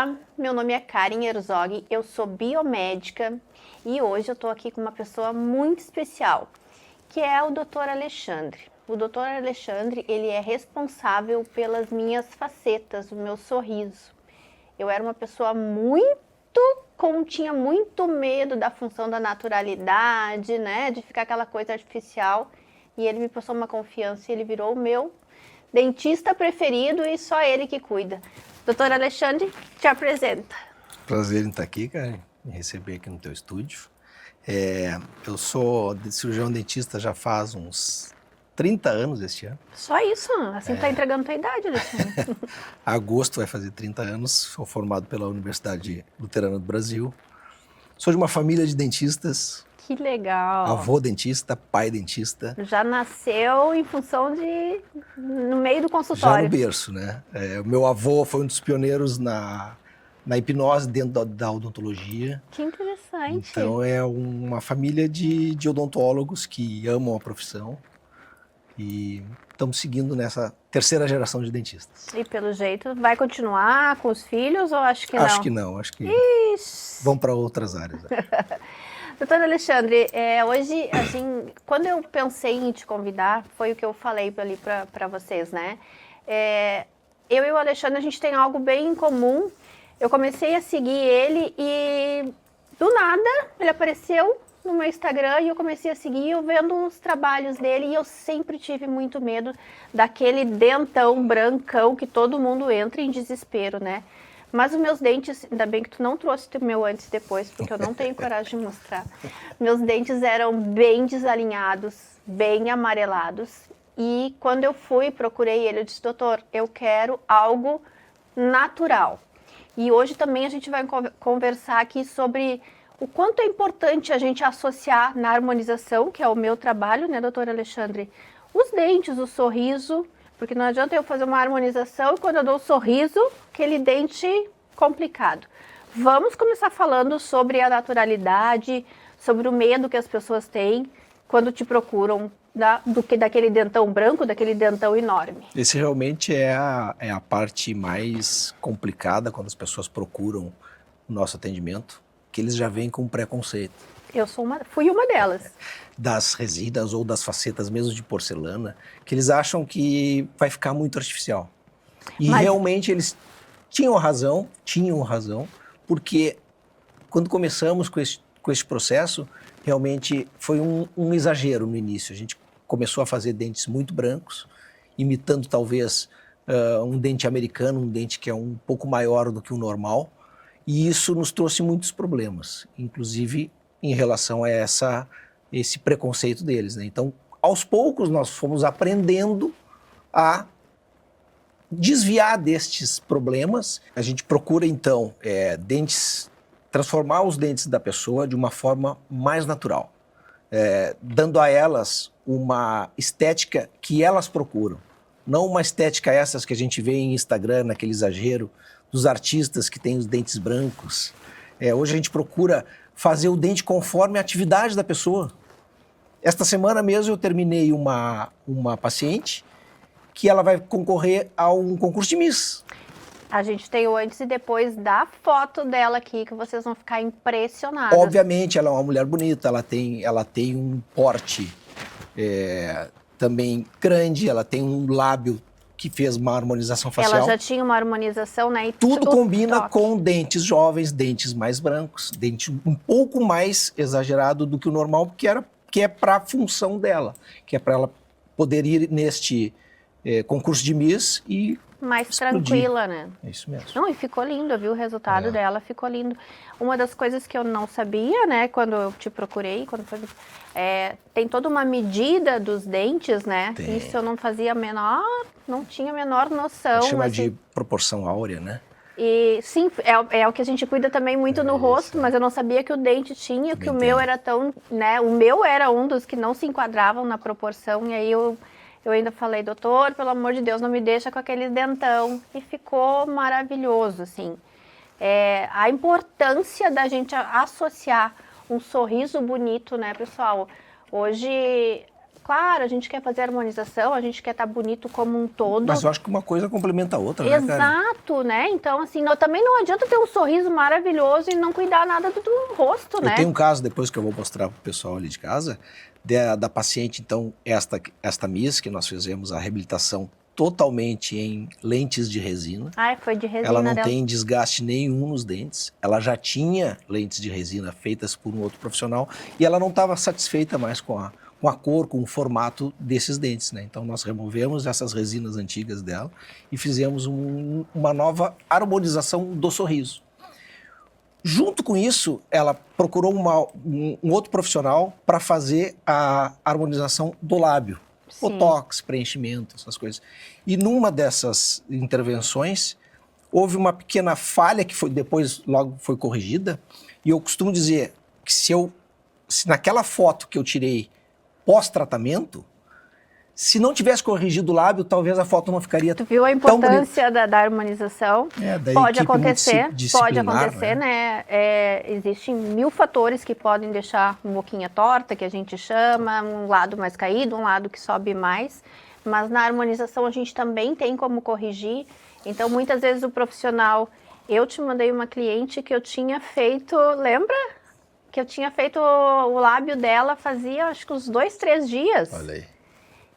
Olá, meu nome é Karen Herzog, eu sou biomédica e hoje eu estou aqui com uma pessoa muito especial, que é o Dr. Alexandre. O Dr. Alexandre, ele é responsável pelas minhas facetas, o meu sorriso. Eu era uma pessoa tinha muito medo da função da naturalidade, né, de ficar aquela coisa artificial, e ele me passou uma confiança e ele virou o meu dentista preferido e só ele que cuida. Doutor Alexandre, te apresenta. Prazer em estar aqui, cara, me receber aqui no teu estúdio. Eu sou cirurgião dentista já faz uns 30 anos este ano. Só isso? Assim tá entregando tua idade, Alexandre. Agosto vai fazer 30 anos, sou formado pela Universidade Luterana do Brasil. Sou de uma família de dentistas, Que legal. avô dentista, pai dentista. Já nasceu em função no meio do Já consultório. no berço, né? O meu avô foi um dos pioneiros na hipnose dentro da odontologia. Que interessante. Então é uma família de odontólogos que amam a profissão e estamos seguindo nessa terceira geração de dentistas. E pelo jeito vai continuar com os filhos ou acho que não? Acho que não, acho que vão para outras áreas. Doutor Alexandre, hoje, assim, quando eu pensei em te convidar, foi o que eu falei ali para vocês, né? Eu e o Alexandre, a gente tem algo bem em comum. Eu comecei a seguir ele e, do nada, ele apareceu no meu Instagram e eu comecei a seguir, eu vendo os trabalhos dele e eu sempre tive muito medo daquele dentão brancão que todo mundo entra em desespero, né? Mas os meus dentes, ainda bem que tu não trouxe o meu antes e depois, porque eu não tenho coragem de mostrar. Meus dentes eram bem desalinhados, bem amarelados. E quando eu procurei ele, eu disse, doutor, eu quero algo natural. E hoje também a gente vai conversar aqui sobre o quanto é importante a gente associar na harmonização, que é o meu trabalho, né, doutor Alexandre, os dentes, o sorriso. Porque não adianta eu fazer uma harmonização e quando eu dou o sorriso, aquele dente complicado. Vamos começar falando sobre a naturalidade, sobre o medo que as pessoas têm quando te procuram daquele dentão branco, daquele dentão enorme. Esse realmente é a parte mais complicada quando as pessoas procuram o nosso atendimento, que eles já vêm com preconceito. Fui uma delas. Das resinas ou das facetas mesmo de porcelana, que eles acham que vai ficar muito artificial. E realmente eles tinham razão, porque quando começamos com esse processo, realmente foi um exagero no início. A gente começou a fazer dentes muito brancos, imitando talvez um dente americano, um dente que é um pouco maior do que o normal, e isso nos trouxe muitos problemas, inclusive em relação a esse preconceito deles, né? Então, aos poucos, nós fomos aprendendo a desviar destes problemas. A gente procura, então, transformar os dentes da pessoa de uma forma mais natural, dando a elas uma estética que elas procuram. Não uma estética essas que a gente vê em Instagram, naquele exagero dos artistas que têm os dentes brancos. Hoje a gente procura fazer o dente conforme a atividade da pessoa. Esta semana mesmo eu terminei uma paciente que ela vai concorrer a um concurso de Miss. A gente tem o antes e depois da foto dela aqui, que vocês vão ficar impressionados. Obviamente, ela é uma mulher bonita, ela tem um porte também grande, ela tem um lábio que fez uma harmonização facial. Ela já tinha uma harmonização, né? E tudo combina com dentes jovens, dentes mais brancos, dente um pouco mais exagerado do que o normal, que é para a função dela, que é para ela poder ir neste concurso de Miss e mais explodir. Tranquila, né? É isso mesmo. Não, e ficou lindo, eu vi o resultado dela, ficou lindo. Uma das coisas que eu não sabia, né, quando eu te procurei, tem toda uma medida dos dentes, né? Tem. Isso eu não tinha a menor noção. Chama assim, de proporção áurea, né? E sim, é o que a gente cuida também muito no rosto, mas eu não sabia que o dente tinha, que o meu era tão, né? O meu era um dos que não se enquadravam na proporção, e aí eu ainda falei, doutor, pelo amor de Deus, não me deixa com aquele dentão. E ficou maravilhoso, assim. A importância da gente associar um sorriso bonito, né, pessoal? Hoje Claro, a gente quer fazer harmonização, a gente quer estar bonito como um todo. Mas eu acho que uma coisa complementa a outra, né, cara? Exato, né? Então, assim, também não adianta ter um sorriso maravilhoso e não cuidar nada do rosto, né? Eu tenho um caso, depois que eu vou mostrar pro pessoal ali de casa, da paciente, então, esta Miss, que nós fizemos a reabilitação totalmente em lentes de resina. Ah, foi de resina Ela não dela. tem desgaste nenhum nos dentes. Ela já tinha lentes de resina feitas por um outro profissional e ela não estava satisfeita mais com a cor, com o formato desses dentes, né? Então nós removemos essas resinas antigas dela e fizemos uma nova harmonização do sorriso. Junto com isso, ela procurou um outro profissional para fazer a harmonização do lábio. Sim. Botox, preenchimento, essas coisas. E numa dessas intervenções, houve uma pequena falha que depois logo foi corrigida. E eu costumo dizer que se naquela foto que eu tirei pós-tratamento, se não tivesse corrigido o lábio, talvez a foto não ficaria tão bonita. Tu viu a importância da harmonização? da pode equipe acontecer, multidisciplinar, né? Existem 1000 fatores que podem deixar uma boquinha torta, que a gente chama, um lado mais caído, um lado que sobe mais. Mas na harmonização a gente também tem como corrigir. Então, muitas vezes o profissional... Eu te mandei uma cliente que eu tinha feito, lembra? Que eu tinha feito o lábio dela fazia, acho que uns 2, 3 dias. Olha aí.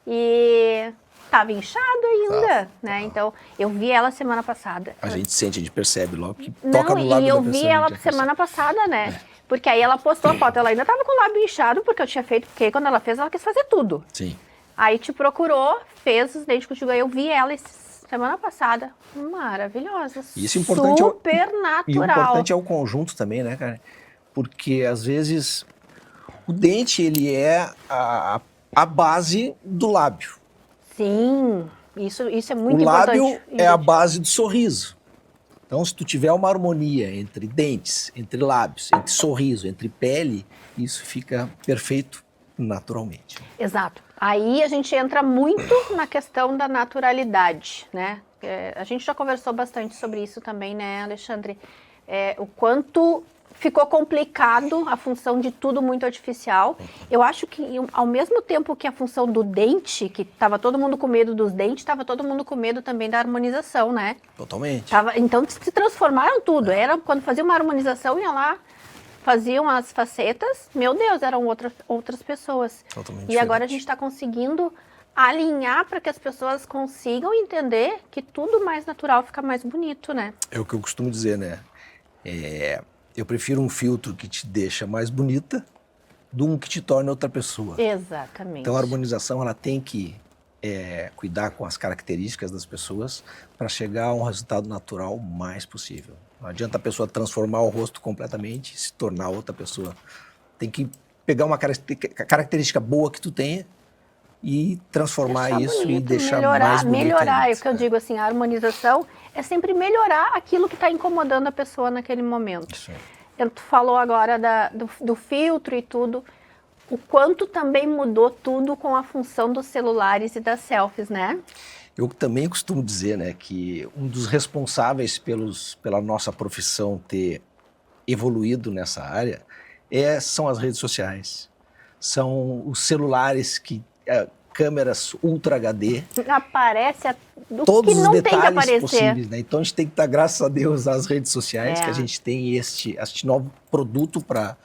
E tava inchado ainda, né? Então, eu vi ela semana passada. A gente sente, a gente percebe logo que Não, toca no lábio e eu da pessoa, vi ela semana passada, né? Porque aí ela postou a foto, ela ainda tava com o lábio inchado, porque eu tinha feito, porque quando ela fez, ela quis fazer tudo. Sim. Aí te procurou, fez os dentes contigo, aí eu vi ela semana passada, maravilhosa, Isso é importante, super natural. E o importante é o conjunto também, né, cara? Porque, às vezes, o dente, ele é a base do lábio. Sim, isso é muito importante. O lábio é a base do sorriso. Então, se tu tiver uma harmonia entre dentes, entre lábios, entre sorriso, entre pele, isso fica perfeito naturalmente. Exato. Aí a gente entra muito na questão da naturalidade, né? A gente já conversou bastante sobre isso também, né, Alexandre? O quanto ficou complicado a função de tudo muito artificial. Eu acho que, ao mesmo tempo que a função do dente, que estava todo mundo com medo dos dentes, estava todo mundo com medo também da harmonização, né? Totalmente. Então se transformaram tudo. Era quando fazia uma harmonização, ia lá, faziam as facetas, meu Deus, eram outras pessoas. Totalmente E diferente. agora a gente está conseguindo alinhar para que as pessoas consigam entender que tudo mais natural fica mais bonito, né? É o que eu costumo dizer, né? Eu prefiro um filtro que te deixa mais bonita do um que te torna outra pessoa. Exatamente. Então a harmonização ela tem que cuidar com as características das pessoas para chegar a um resultado natural o mais possível. Não adianta a pessoa transformar o rosto completamente e se tornar outra pessoa. Tem que pegar uma característica boa que tu tenha e transformar Deixar isso bonito, e deixar mais bonito. melhorar. ainda. É o que eu digo assim, a harmonização é sempre melhorar aquilo que está incomodando a pessoa naquele momento. Isso aí. Tu falou agora do filtro e tudo, o quanto também mudou tudo com a função dos celulares e das selfies, né? Eu também costumo dizer, né, que um dos responsáveis pela nossa profissão ter evoluído nessa área são as redes sociais. São os celulares câmeras Ultra HD. Aparece do todos que os não tem que detalhes aparecer. possíveis, né? Então a gente tem que dar graças a Deus às redes sociais que a É. gente tem este novo produto para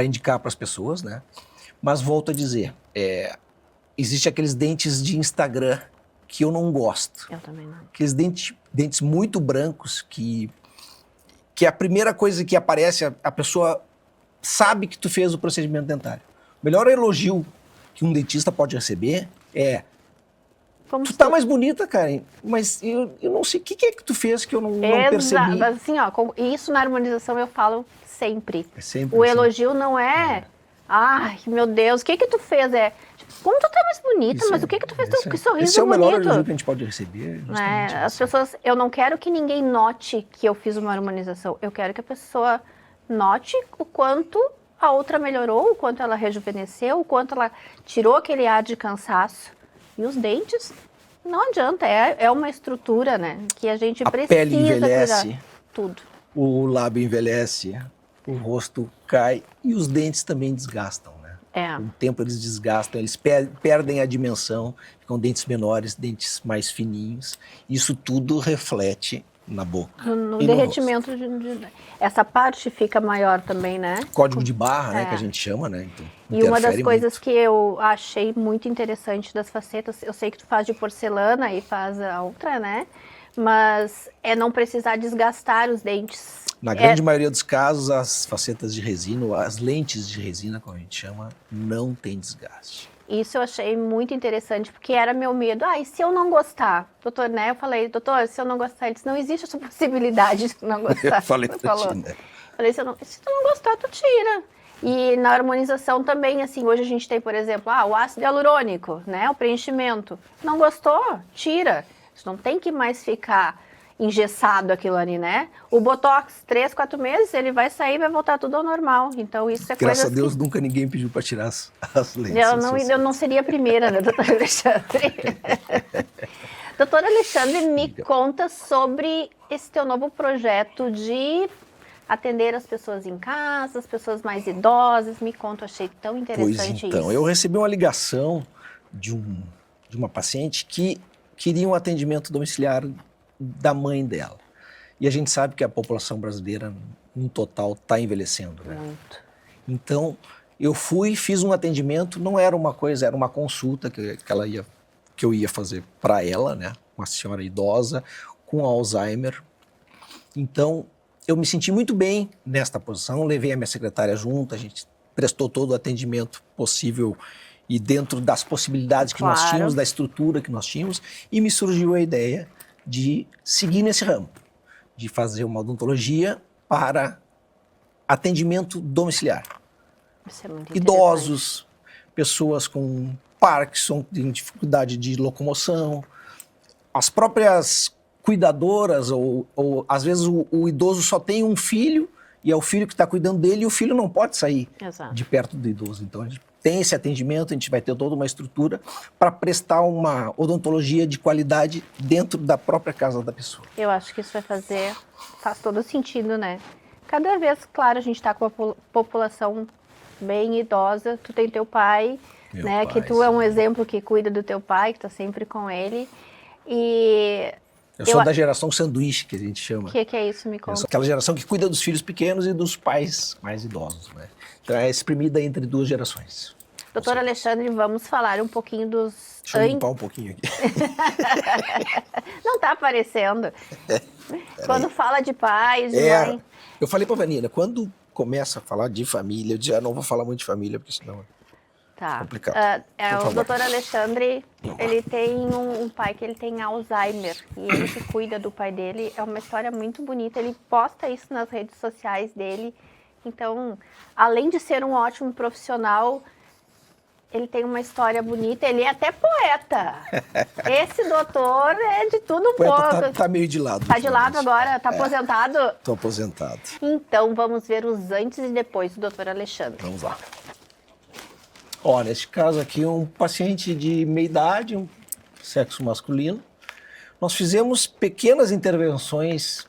indicar para as pessoas, né? Mas volto a dizer, existe aqueles dentes de Instagram que eu não gosto. Eu também não. Aqueles dentes muito brancos que a primeira coisa que aparece, a pessoa sabe que tu fez o procedimento dentário. O melhor elogio que um dentista pode receber é: Como tu tá mais bonita, Karen, mas eu não sei o que é que tu fez que eu não percebi. Mas assim, ó, isso na harmonização eu falo sempre. É sempre O assim. elogio não é, ai, meu Deus, o que tu fez? Tipo, como tu tá mais bonita, Isso mas é- o que tu fez? esse Que é- sorriso Esse é o melhor bonito. elogio que a gente pode receber. Justamente As esse. pessoas, eu não quero que ninguém note que eu fiz uma harmonização. Eu quero que a pessoa note o quanto a outra melhorou, o quanto ela rejuvenesceu, o quanto ela tirou aquele ar de cansaço. E os dentes, não adianta, é uma estrutura, né? Que a gente A precisa pele envelhece. cuidar. Tudo. O lábio envelhece, o rosto cai e os dentes também desgastam, né? É. Com o tempo eles desgastam, eles perdem a dimensão, ficam dentes menores, dentes mais fininhos. Isso tudo reflete na boca No e no derretimento essa parte fica maior também, né? código de barra, né, que a É. gente chama, né? Então, E uma das interfere coisas muito. que eu achei muito interessante das facetas, eu sei que tu faz de porcelana e faz a outra, né? Mas é não precisar desgastar os dentes. Na grande maioria dos casos, as facetas de resina, ou as lentes de resina, como a gente chama, não tem desgaste. Isso eu achei muito interessante, porque era meu medo. Ah, e se eu não gostar? Doutor, né? Eu falei, doutor, se eu não gostar, ele disse, não existe essa possibilidade de não gostar. Eu falei Você pra falou. ti, né? Falei, se tu não gostar, tu tira. E na harmonização também, assim, hoje a gente tem, por exemplo, o ácido hialurônico, né? O preenchimento. Não gostou? Tira. Isso não tem que mais ficar engessado aquilo ali, né? O Botox, 3, 4 meses, ele vai sair e vai voltar tudo ao normal. Então isso é Graças coisa a Deus, que... nunca ninguém pediu para tirar as lentes. Eu não seria a primeira, né, doutor Alexandre? Doutor Alexandre, me conta sobre esse teu novo projeto de atender as pessoas em casa, as pessoas mais idosas. Me conta, eu achei tão interessante Pois então, isso. eu recebi uma ligação de uma paciente que queria um atendimento domiciliar da mãe dela. E a gente sabe que a população brasileira, no total, está envelhecendo, né? Muito. Então, eu fui, fiz um atendimento, não era uma coisa, era uma consulta que eu ia fazer para ela, né? Uma senhora idosa com Alzheimer. Então, eu me senti muito bem nesta posição, levei a minha secretária junto, a gente prestou todo o atendimento possível e dentro das possibilidades que nós tínhamos, da estrutura que nós tínhamos, e me surgiu a ideia de seguir nesse ramo, de fazer uma odontologia para atendimento domiciliar. Isso é muito Idosos, pessoas com Parkinson, com dificuldade de locomoção, as próprias cuidadoras, ou às vezes o idoso só tem um filho e é o filho que está cuidando dele e o filho não pode sair de perto do idoso. Então a gente tem esse atendimento, a gente vai ter toda uma estrutura para prestar uma odontologia de qualidade dentro da própria casa da pessoa. Eu acho que isso faz todo sentido, né? Cada vez, claro, a gente está com a população bem idosa, tu tem teu pai, né? Que tu é um exemplo que cuida do teu pai, que tá sempre com ele. E eu sou da geração sanduíche, que a gente chama. O que é isso? Me conta. Eu sou aquela geração que cuida dos filhos pequenos e dos pais mais idosos, né? Então é exprimida entre duas gerações. Doutor Alexandre, vamos falar um pouquinho dos... Deixa eu limpar um pouquinho aqui. Não tá aparecendo. Quando fala de pais, de mãe... Eu falei pra Vanina, quando começa a falar de família, eu disse, não vou falar muito de família, porque senão é complicado. O doutor Alexandre, ele tem um pai que ele tem Alzheimer, e ele que cuida do pai dele. É uma história muito bonita, ele posta isso nas redes sociais dele. Então, além de ser um ótimo profissional, ele tem uma história bonita, ele é até poeta. Esse doutor é de tudo um pouco. Tá meio de lado. Tá de lado agora? Tá aposentado? Tô aposentado. Então, vamos ver os antes e depois do doutor Alexandre. Vamos lá. Ó, neste caso aqui, um paciente de meia idade, um sexo masculino. Nós fizemos pequenas intervenções.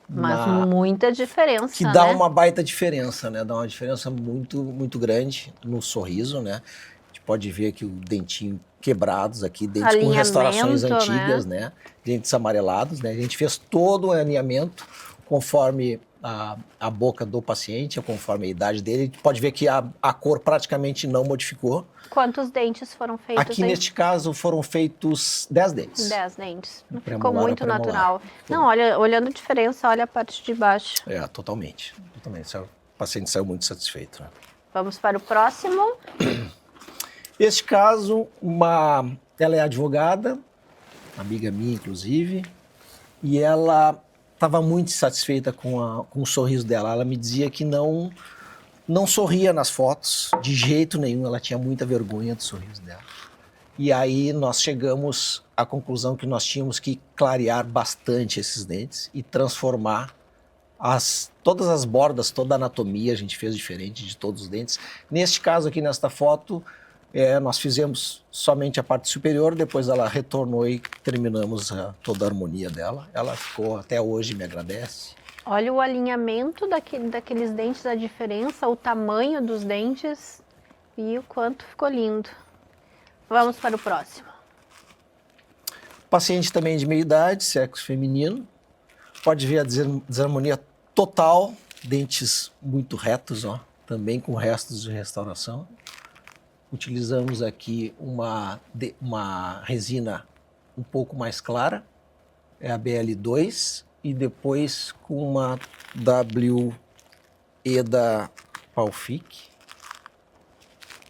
Mas muita diferença, que dá uma baita diferença, né? Dá uma diferença muito, muito grande no sorriso, né? A gente pode ver aqui o dentinho quebrados aqui, dentes com restaurações antigas, né? Dentes amarelados, né? A gente fez todo o alinhamento conforme a boca do paciente, conforme a idade dele. A gente pode ver que a cor praticamente não modificou. Quantos dentes foram feitos? Aqui neste caso foram feitos 10 dentes. 10 dentes. Não ficou muito natural. Não, olhando a diferença, olha a parte de baixo. Totalmente. O paciente saiu muito satisfeito, né? Vamos para o próximo. Este caso, ela é advogada, amiga minha, inclusive, e ela estava muito satisfeita com o sorriso dela. Ela me dizia que não sorria nas fotos, de jeito nenhum, ela tinha muita vergonha do sorriso dela. E aí nós chegamos à conclusão que nós tínhamos que clarear bastante esses dentes e transformar todas as bordas, toda a anatomia, a gente fez diferente de todos os dentes. Neste caso aqui, nesta foto, nós fizemos somente a parte superior, depois ela retornou e terminamos toda a harmonia dela. Ela ficou, até hoje, me agradece. Olha o alinhamento daqueles dentes, a diferença, o tamanho dos dentes. E o quanto ficou lindo. Vamos para o próximo. Paciente também de meia idade, sexo feminino. Pode ver a desarmonia total, dentes muito retos, ó, também com restos de restauração. Utilizamos aqui uma resina um pouco mais clara, é a BL2, e depois com uma WE da Palfic.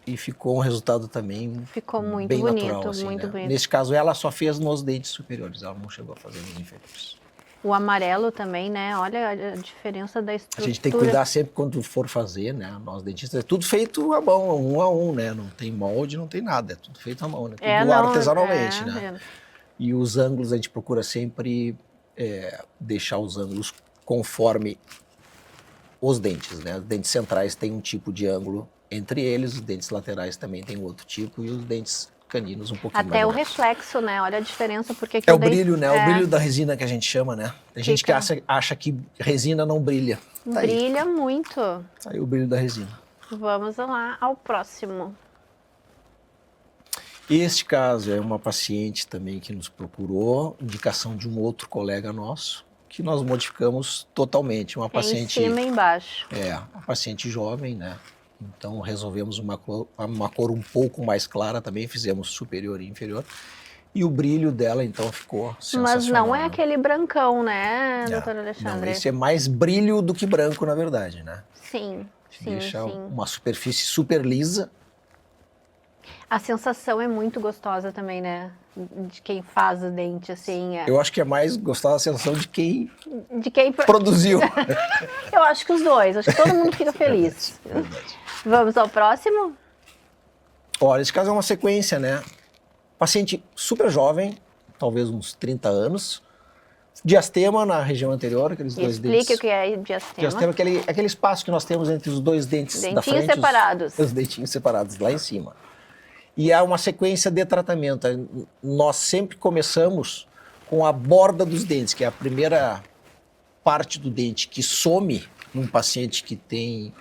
E ficou um resultado também Ficou muito bem bonito, natural, assim, muito né? bonito. Nesse caso, ela só fez nos dentes superiores, ela não chegou a fazer nos inferiores. O amarelo também, né? Olha a diferença da A estrutura. gente tem que cuidar sempre quando for fazer, né? Nós dentistas, é tudo feito à mão, um a um, né? Não tem molde, não tem nada, é tudo feito à mão, né? Tudo artesanalmente, né? E os ângulos a gente procura sempre deixar os ângulos conforme os dentes, né? Os dentes centrais têm um tipo de ângulo entre eles, os dentes laterais também têm outro tipo e os dentes caninos um pouquinho mais. Até o reflexo, né? Olha a diferença, porque é o brilho, né? O brilho da resina que a gente chama, né? Tem gente que acha que resina não brilha. Tá brilha aí. muito. Tá aí o brilho da resina. Vamos lá ao próximo. Este caso é uma paciente também que nos procurou, indicação de um outro colega nosso, que nós modificamos totalmente. Uma paciente... Em cima e embaixo. Uma paciente jovem, né? Então resolvemos uma cor um pouco mais clara também, fizemos superior e inferior. E o brilho dela, então, ficou sensacional. Mas não é aquele brancão, né, doutor Alexandre? Não, esse é mais brilho do que branco, na verdade, né? Sim, Deixa uma superfície super lisa. A sensação é muito gostosa também, né? De quem faz o dente, assim. Eu acho que é mais gostosa a sensação de quem produziu. Eu acho que os dois, acho que todo mundo fica feliz. Vamos ao próximo? Olha, esse caso é uma sequência, né? Paciente super jovem, talvez uns 30 anos. Diastema na região anterior, aqueles dois dentes. Explique o que é diastema. Diastema é aquele espaço que nós temos entre os dois dentes da frente. Dentinhos separados. Os dentinhos separados, lá em cima. E há uma sequência de tratamento. Nós sempre começamos com a borda dos dentes, que é a primeira parte do dente que some num paciente que tem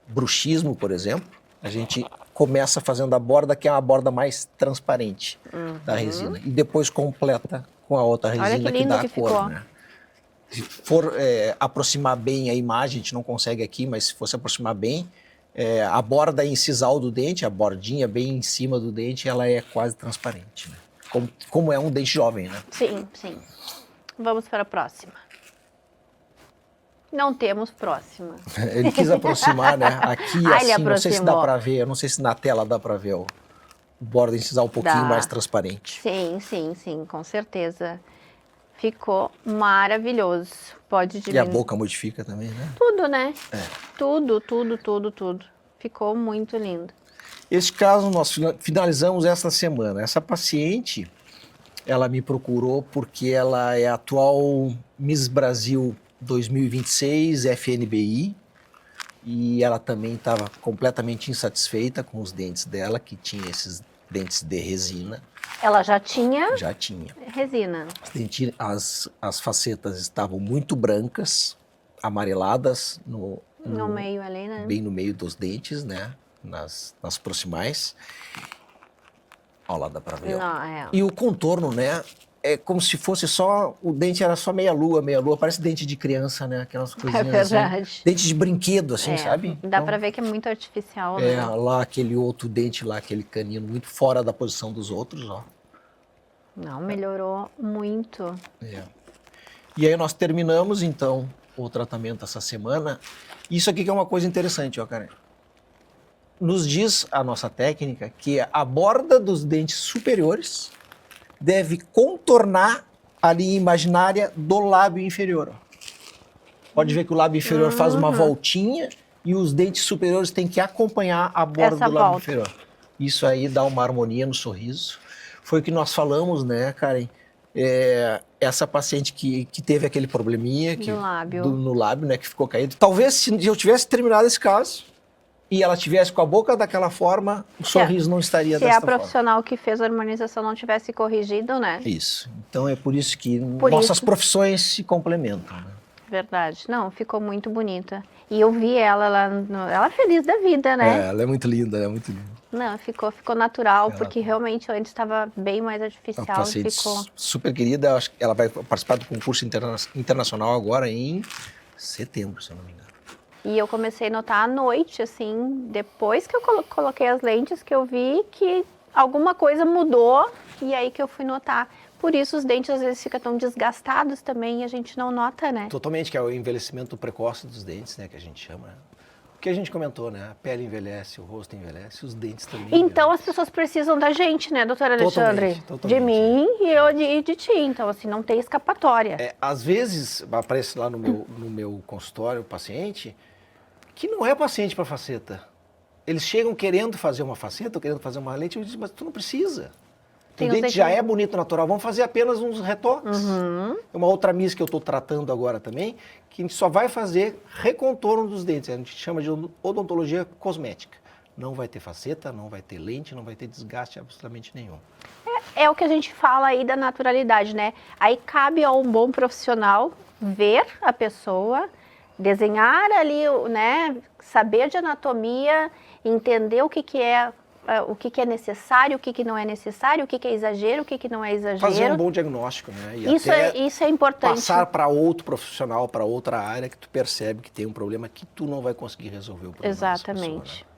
bruxismo, por exemplo. A gente começa fazendo a borda, que é uma borda mais transparente da resina. E depois completa com a outra resina que dá a cor. Né? Se for aproximar bem a imagem, a gente não consegue aqui, mas se fosse aproximar bem, a borda incisal do dente, a bordinha bem em cima do dente, ela é quase transparente. Né? Como é um dente jovem, né? Sim, sim. Vamos para a próxima. Não temos próxima. Ele quis aproximar, né? Aqui, assim, não sei se dá para ver, eu não sei se na tela dá para ver o borda incisal um pouquinho mais transparente. Sim, sim, sim, com certeza. Ficou maravilhoso. Pode diminuir. E a boca modifica também, né? Tudo, né? Tudo. Ficou muito lindo. Este caso nós finalizamos essa semana. Essa paciente, ela me procurou porque ela é a atual Miss Brasil 2026 FNBI e ela também estava completamente insatisfeita com os dentes dela, que tinha esses dentes de resina. Ela já tinha? Já tinha. Resina. As facetas estavam muito brancas, amareladas no meio ali, né? Bem no meio dos dentes, né? Nas proximais. Olha lá, dá pra ver. Não, E o contorno, né? É como se fosse só, o dente era só meia-lua, parece dente de criança, né? Aquelas coisinhas verdade. Assim. Dente de brinquedo, assim, sabe? Dá pra ver que é muito artificial, né? Lá aquele outro dente lá, aquele canino, muito fora da posição dos outros, ó. Não, melhorou muito. E aí nós terminamos, então, o tratamento essa semana. Isso aqui que é uma coisa interessante, ó, Karen. Nos diz a nossa técnica que a borda dos dentes superiores deve contornar a linha imaginária do lábio inferior. Ó. Pode ver que o lábio inferior faz uma voltinha e os dentes superiores têm que acompanhar a borda do lábio inferior. Isso aí dá uma harmonia no sorriso. Foi o que nós falamos, né, Karen? Essa paciente que teve aquele probleminha no lábio, né, que ficou caído. Talvez se eu tivesse terminado esse caso e ela tivesse com a boca daquela forma, o sorriso não estaria dessa forma. Se a profissional que fez a harmonização não tivesse corrigido, né? Isso. Então é por isso que nossas profissões se complementam. Né? Verdade. Não, ficou muito bonita. E eu vi ela lá, ela feliz da vida, né? Ela é muito linda, ela é muito linda. Não, ficou natural, porque realmente antes estava bem mais artificial. Uma paciente Ficou super querida, acho que ela vai participar do concurso internacional agora em setembro, se eu não me engano. E eu comecei a notar à noite, assim, depois que eu coloquei as lentes, que eu vi que alguma coisa mudou, e aí que eu fui notar. Por isso os dentes às vezes ficam tão desgastados também e a gente não nota, né? Totalmente, que é o envelhecimento precoce dos dentes, né, que a gente chama. O que a gente comentou, né? A pele envelhece, o rosto envelhece, os dentes também Então envelhecem. as pessoas precisam da gente, né, doutora Alexandre? Totalmente. De mim e eu de ti. Então, assim, não tem escapatória. Às vezes, aparece lá no meu consultório o paciente que não é paciente para faceta. Eles chegam querendo fazer uma faceta, querendo fazer uma lente, eu digo, mas tu não precisa. O dente já é bonito, natural, vamos fazer apenas uns retoques. É uma outra miss que eu estou tratando agora também, que a gente só vai fazer recontorno dos dentes, a gente chama de odontologia cosmética. Não vai ter faceta, não vai ter lente, não vai ter desgaste absolutamente nenhum. É o que a gente fala aí da naturalidade, né? Aí cabe a um bom profissional ver a pessoa, desenhar ali, né? Saber de anatomia, entender o que é necessário, o que não é necessário, o que é exagero, o que não é exagero. Fazer um bom diagnóstico, né? E isso é importante. Passar para outro profissional, para outra área que tu percebe que tem um problema que tu não vai conseguir resolver o problema. Exatamente. Dessa pessoa, né?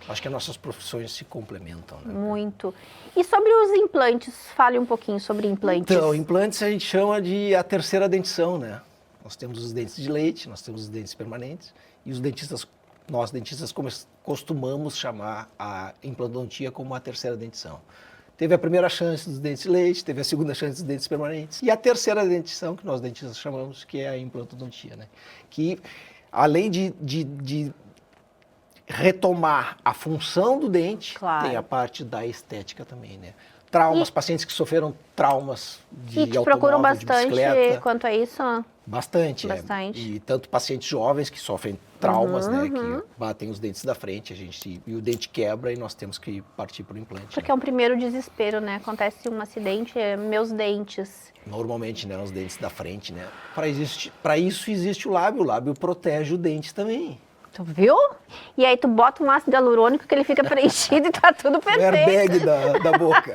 Acho que as nossas profissões se complementam, né? Muito. E sobre os implantes, fale um pouquinho sobre implantes. Então, implantes a gente chama de a terceira dentição, né? Nós temos os dentes de leite, nós temos os dentes permanentes e nós dentistas costumamos chamar a implantodontia como a terceira dentição. Teve a primeira chance dos dentes de leite, teve a segunda chance dos dentes permanentes e a terceira dentição que nós dentistas chamamos, que é a implantodontia, né? Que além de retomar a função do dente, claro, tem a parte da estética também, né? Traumas, pacientes que sofreram traumas de automóvel, procuram de bicicleta. bastante quanto a isso? Bastante. E tanto pacientes jovens que sofrem traumas, né? Que batem os dentes da frente, e o dente quebra e nós temos que partir para o implante. Porque é um primeiro desespero, né? Acontece um acidente, meus dentes. Normalmente, né? Os dentes da frente, né? Para isso existe o lábio protege o dente também. Tu viu? E aí tu bota um ácido hialurônico que ele fica preenchido e tá tudo perfeito. O airbag da boca.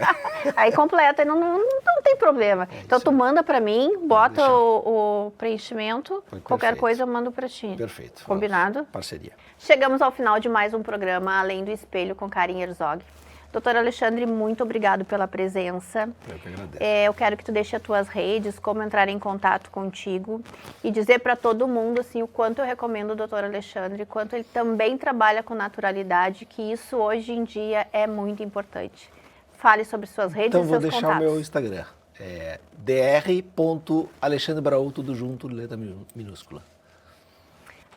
Aí completa e não tem problema. Então tu manda pra mim, bota o preenchimento, qualquer coisa eu mando pra ti. Perfeito. Combinado? Parceria. Chegamos ao final de mais um programa Além do Espelho com Karen Herzog. Doutor Alexandre, muito obrigado pela presença. Eu que agradeço. Eu quero que tu deixe as tuas redes, como entrar em contato contigo e dizer para todo mundo assim, o quanto eu recomendo o doutor Alexandre, quanto ele também trabalha com naturalidade, que isso hoje em dia é muito importante. Fale sobre suas redes e seus contatos. Então vou deixar o meu Instagram, dr.alexandrebraul, tudo junto, letra minúscula.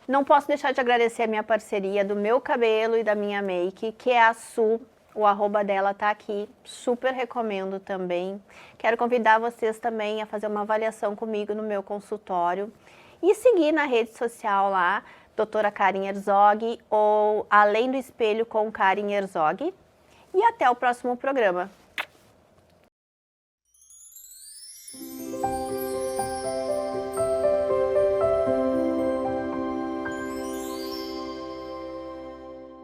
Não posso deixar de agradecer a minha parceria do meu cabelo e da minha make, que é a Su. O arroba dela tá aqui, super recomendo também. Quero convidar vocês também a fazer uma avaliação comigo no meu consultório e seguir na rede social lá, doutora Karen Herzog ou Além do Espelho com Karen Herzog. E até o próximo programa.